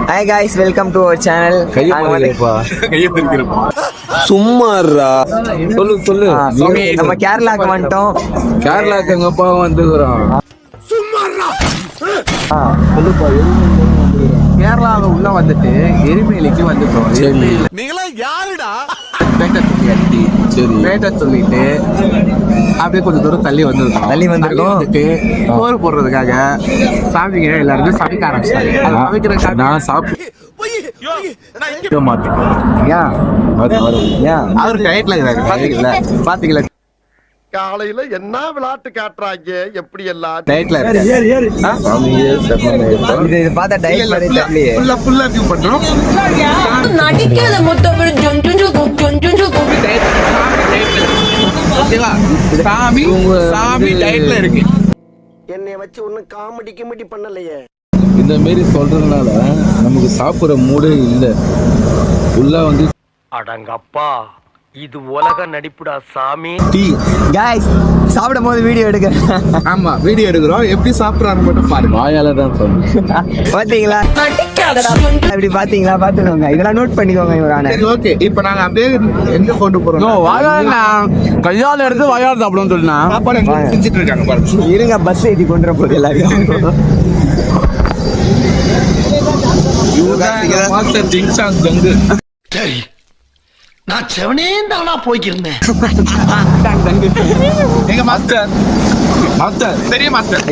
Hi guys, welcome to our channel. சும்மாறா சொல்லு நம்ம கேரளாக்கு வந்துட்டோம். கேரளாக்கு எங்கப்பா வந்துக்கிறோம். கேரளாவில் உள்ள வந்துட்டு எரிமேலிக்கு வந்துட்டோம். பேட்டை சொல்லிட்டு அப்படியே கொஞ்சம் தூரம் தள்ளி வந்திருக்கோம். சோறு போடுறதுக்காக சாமிங்க எல்லாருமே சமைக்க ஆரம்பிச்சாங்க. நான் சாப்பிட்டு மாட்டேன். அவர் டயட்ல இருக்கிறாரு. பாத்தீங்களா காலையில என்ன விளையாட்டு காட்டுறாங்க, எப்படி எல்லாம் டயட்ல பார்த்தா டயட் மாதிரி தெரியலையே. ஃபுல்லா வியூ பண்றோம். சாமி டயட்ல இருக்கு. என்னை வச்சு ஒன்னும் காமெடி கிமெடி பண்ணலையே. இந்த மாரி சொல்றதுனால நமக்கு சாப்பிடுற மூடே இல்லை. ஃபுல்லா வந்து அடங்கப்பா, இது உலக நடிப்புடா சாமி. காய்ஸ், சாப்பிடும் போது வீடியோ எடுக்க. ஆமா, வீடியோ எடுக்கிறோம். எப்படி சாப்பிடுறாரு மட்டும் பாருங்க. வாயால தான் சொல்றேன். பாத்தீங்களா? அப்படி பாத்தீங்களா? பாத்துக்கோங்க, இதெல்லாம் நோட் பண்ணிக்கோங்க. இவரான ஓகே, இப்போ நாங்க அப்படியே எங்க கொண்டு போறோம்? கையால எடுத்து வாயால சாப்பிடுவோம் சொல்லினா சாப்பாடு செஞ்சுட்டு இருக்காங்க பாருங்க. இருங்க, பஸ் ஏற்றி கொண்டு போகுது எல்லாரும். மாஸ்டர் டிங்சாங் ஜங்கு. சரி, நான் செவனே தானா போய்க்கிருந்தேன். எங்க மாஸ்டர் பெரிய மாஸ்டர்.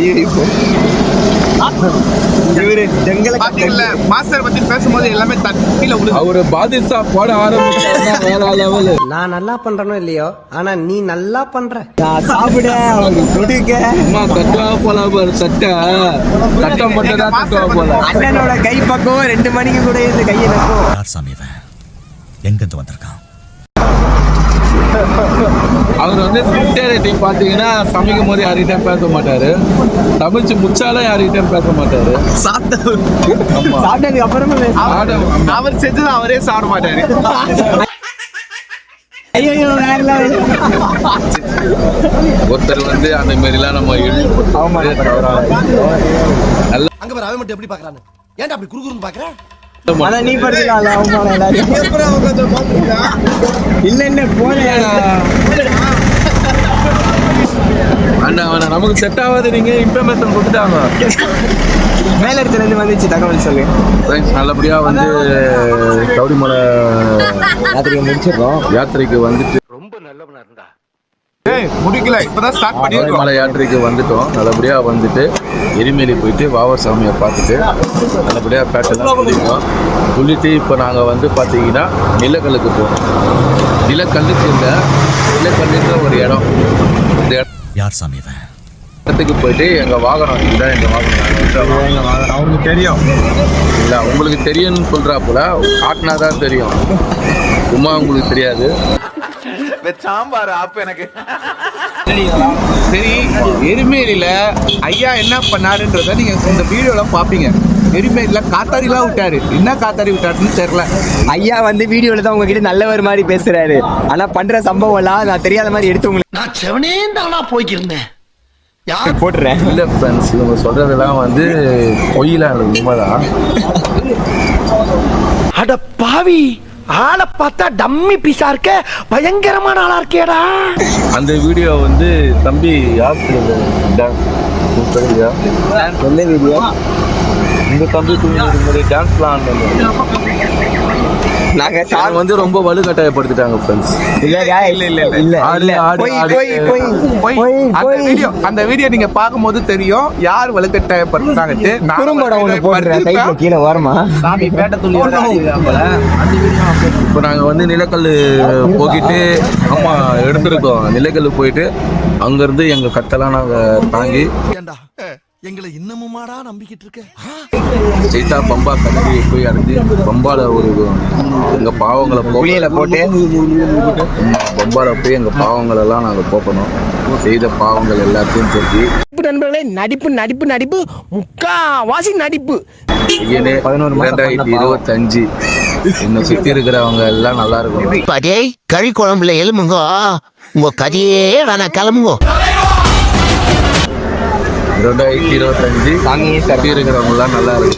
இவரு ஜங்கல பாத்தீங்கல்ல, மாஸ்டர் பத்தி பேசும்போது எல்லாமே தட்டில விழுது. அவரு பாதிஷா போட ஆரம்பிச்சாருன்னா வேற லெவலு. நான் நல்லா பண்றனோ இல்லையோ, ஆனா நீ நல்லா பண்ற. சாப்பிட அவருக்கு கொடுக்க. அம்மா தட்டுவா போல பாரு. சட்டம் மட்டும் தான் தட்டுவா போல. அண்ணனோட கை பக்கம் 2 மணிக்கு கூட இருந்து கையை நக்கும். எங்கிருந்து வந்திருக்கான்? அவர் வந்து ரைட்டிங் பாத்தீங்கன்னா சமைக்கும் போது யார்கிட்டயும் பேச மாட்டாரு. சமைச்சு முச்சாலும் யார்கிட்டயும் பேச மாட்டாரு. சாப்பிட்டதுக்கு அப்புறமா அவர் செஞ்சது அவரே சாப்பிட மாட்டாரு. ஐயோ, வேற level. ஒருத்தர் வந்து அந்த மாதிரி எல்லாம் நம்ம நல்ல அங்க பாரு, அவன் மட்டும் எப்படி பாக்குறான்னு. ஏன்டா அப்படி குறுகுறுன்னு பாக்குற? ஆனா நீ படிக்கலாம். இல்ல போன அண்ணா நமக்கு செட் ஆகாது. நீங்க இன்ஃபர்மேஷன் கொடுத்துட்டாங்க. மேல இடத்துல இருந்து வந்துச்சு தகவல் சொல்லு. நல்லபடியா வந்து சபரிமலை யாத்திரைக்கு முடிச்சிடறோம். யாத்திரைக்கு வந்துட்டு ரொம்ப நல்லவனா இருந்தா. முடிக்கல, இப்பதான் ஸ்டார்ட் பண்ணிருக்கோம். சபரிமலை யாத்திரைக்கு வந்துட்டோம். நல்லபடியா வந்துட்டு எரிமேலி போயிட்டு வாவ சாமியை பார்த்துட்டு நல்லபடியா பேட்டெல்லாம் சொல்லிட்டு இப்போ நாங்கள் வந்து பார்த்தீங்கன்னா நிலக்கல்லுக்கு போனோம். நிலக்கல்லுக்கு இல்லை, நிலக்கல்லுன்ற ஒரு இடம். இந்த யார் சாமி இவன்? இடத்துக்கு போயிட்டு எங்கள் வாகனம் இதுதான் எங்கள் வாகனம். அவங்களுக்கு தெரியும் இல்லை, உங்களுக்கு தெரியும்னு சொல்கிறாப்புல. காட்டினா தான் தெரியும், சும்மா உங்களுக்கு தெரியாது. சாம்பார் ஆப்பு எனக்கு சரி. எரிமேலியில ஐயா என்ன பண்ணாருன்றத நீங்க இந்த வீடியோல பாப்பீங்க. எரிமேலியில காத்தாடிலாம் விட்டாரு. என்ன காத்தாடி விட்டாருன்னு தெரியல. ஐயா வந்து வீடியோல தான் உங்ககிட்ட நல்லவர் மாதிரி பேசுறாரு. ஆனா பண்ற சம்பவம் எல்லாம் நான் தெரியாத மாதிரி எடுத்து உங்களுக்கு நான் செவனே தானா போய்க்கிருந்தேன். யார் போட்டுறேன். இல்லை ஃப்ரெண்ட்ஸ், இவங்க சொல்றதெல்லாம் வந்து பொய்யெல்லாம் இல்லை, உண்மைதான். அட பாவி, ஆளை பார்த்தா டம்மி பீஸா இருக்க, பயங்கரமான ஆளா இருக்கேடா. அந்த வீடியோ வந்து தம்பி யாத்திரை எந்த வீடியோ? இந்த தம்பி டான்ஸ்லாம் நாங்க வந்து ரொம்ப வலுக்கட்டாயப்படுத்திட்டாங்க ஃப்ரெண்ட்ஸ். அந்த வீடியோ நீங்க பாக்கும்போது தெரியும் யார் வலுக்கட்டாயப்படுத்தாங்க. கீழே ஓரமா இப்போ நாங்க வந்து நிலக்கல்லு போக்கிட்டு ஆமா எடுத்திருக்கோம். நிலக்கல்லு போயிட்டு அங்கிருந்து எங்க கட்டெல்லாம் நாங்க தாங்கி எங்களை இன்னமுமாடா நம்பிக்கிட்டு இருக்க. சைத்தா பம்பா கட்டி போய் அடைஞ்சு பம்பால ஒரு எங்க பாவங்களை போட்டு பம்பால போய் எங்க பாவங்கள் எல்லாம் நாங்க போக்கணும். செய்த பாவங்கள் எல்லாத்தையும் சொல்லி நண்பர்களே, நடிப்பு நடிப்பு நடிப்பு, முக்காவாசி நடிப்பு. 2025 இன்னும் சுத்தி இருக்கிறவங்க எல்லாம் நல்லா இருக்கும். அதே கறி குழம்புல எலும்புங்க, உங்க கதையே வேணா கிளம்புங்க. 2025 சாமியே சுற்றி இருக்கிறவங்களாம் நல்லா இருக்கு.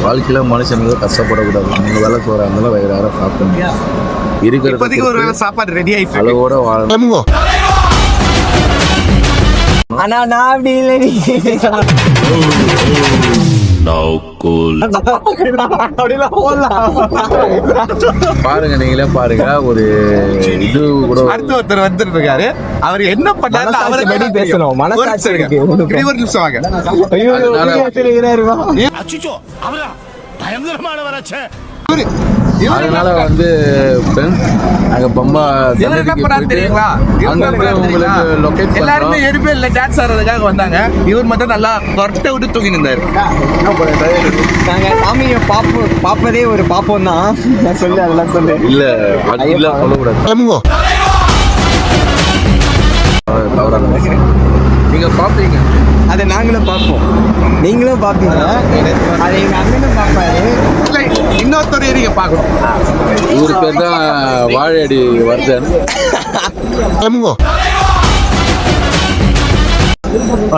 வாழ்க்கையில் மனுஷனுக்கு கஷ்டப்படக்கூடாது. நீங்கள் வேலை போகிற இருந்தாலும் வேறு யாரும் சாப்பிடணும். இப்போதைக்கு ஒரு இருக்கிற வேளை சாப்பாடு ரெடி ஆயிட்டு இருக்கு. அளவோட வாழணும். ஆனா நான் அப்படி இல்லை. பாருங்க, நீங்களே பாருங்க. ஒரு இது கூட அடுத்து ஒருத்தர் வந்துட்டு இருக்காரு. அவர் என்ன பண்ணாரு மனசாட்சி படி பேசணும். மனசாட்சி இருக்கு. ஒரு நிமிஷம் வாங்க. ஐயோ, அதனால- இருக்கிறாருவா. அதனால வந்து friends, நாங்க பம்பா இவர் என்ன சன்னதிக்கு பண்ணாரு போயிட்டு தெரியுங்களா? அங்க போய் உங்களுக்கு லொகேட் எல்லாருமே பண்றோம். எருமையில டான்ஸ் ஆடுறதுக்காக வந்தாங்க. இவர் மட்டும் நல்லா கொரட்டை விட்டு தூக்கி நின்றாரு. நாங்க சாமியை பாப்பதே ஒரு பாப்போம் தான். நான் சொல்லு, அதெல்லாம் சொல்லு. இல்ல அது இல்ல சொல்லக்கூடாது. தவறான விஷயம். நீங்க பாப்பீங்க. அதை நாங்களும் பார்ப்போம், நீங்களும் பார்ப்பீங்க. அதை எங்க அண்ணனும் பார்ப்பாரு. இல்லை, இன்னொருத்தரையும் நீங்க பார்க்கணும். இவரு பேர் தான் வாழையடி வர்தன்.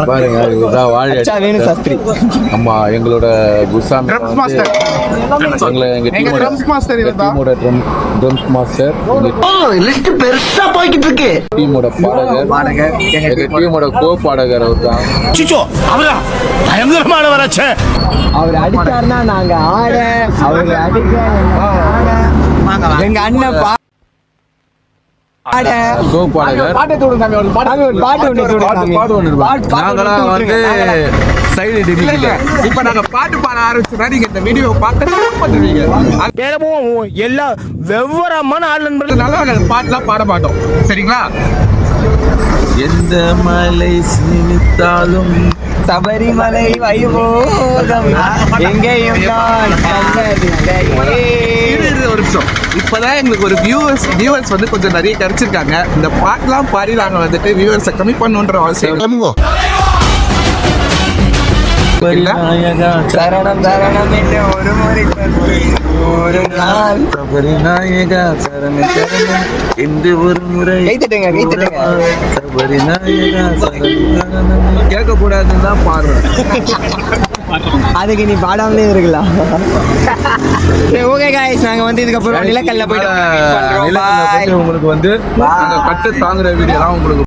பாருங்க, இவர்தான் வாழையடி அச்சா, வேணு சாஸ்திரி. ஆமா, எங்களோட குருசாமி ட்ரம்ஸ் மாஸ்டர். எங்க எங்க ட்ரம்ஸ் மாஸ்டர் இவர்தான். டீமோட ட்ரம்ஸ் மாஸ்டர், லிஸ்ட் பெருசா போய்கிட்டு இருக்கு. டீமோட பாடகர், எங்க டீமோட கோ பாடகர் அவர் தான். அவர் அடிச்சாருன்னா நாங்க ஆட, அவர் அடிக்க நாங்க ஆட. எங்க அண்ணன் பாட கோ பாடகர். பாட்டு ஒண்ணு நாங்களாம் வந்து சைடு இல்ல, இப்ப நாங்க பாட்டு பாட ஆரம்பிச்சோம்னா நீங்க இந்த வீடியோ பார்த்து பண்ணுவீங்க. தினமும் எல்லா வெவ்வரமான ஆள் நண்பர்கள் அதனால நாங்க பாட்டுலாம் பாட மாட்டோம். சரிங்களா? எந்த மலை நினைத்தாலும் சபரிமலை வைபோகம் எங்கேயும் நான் கண்டதில்லையே. இரு ஒரு நிமிஷம். இப்பதான் எங்களுக்கு ஒரு வியூவர்ஸ் வந்து கொஞ்சம் நிறைய கிடைச்சிருக்காங்க. இந்த பாட்டுலாம் பாடி நாங்க வந்துட்டு வியூவர்ஸை கம்மி பண்ணுன்ற அவசியம் இல்ல. சரணம் சரணம் என்று ஒரு முறை சொல்லு, ஒரு நாள். சபரிநாயகா சரணம் சரணம் என்று ஒரு முறை கைத்தட்டுங்க, கைத்தட்டுங்க. சபரிநாயகா சரணம் கேட்கக்கூடாதுன்னு தான் பாடுறேன். அதுக்கு நீ பாடாமலே இருக்கலாம். ஓகே காய்ஸ், நாங்க வந்து இதுக்கப்புறம் நிலக்கல்ல போயிட்டு நிலக்கல்ல போயிட்டு உங்களுக்கு வந்து அந்த கட்டு தாங்குற வீடியோ தான் உங்களுக்கு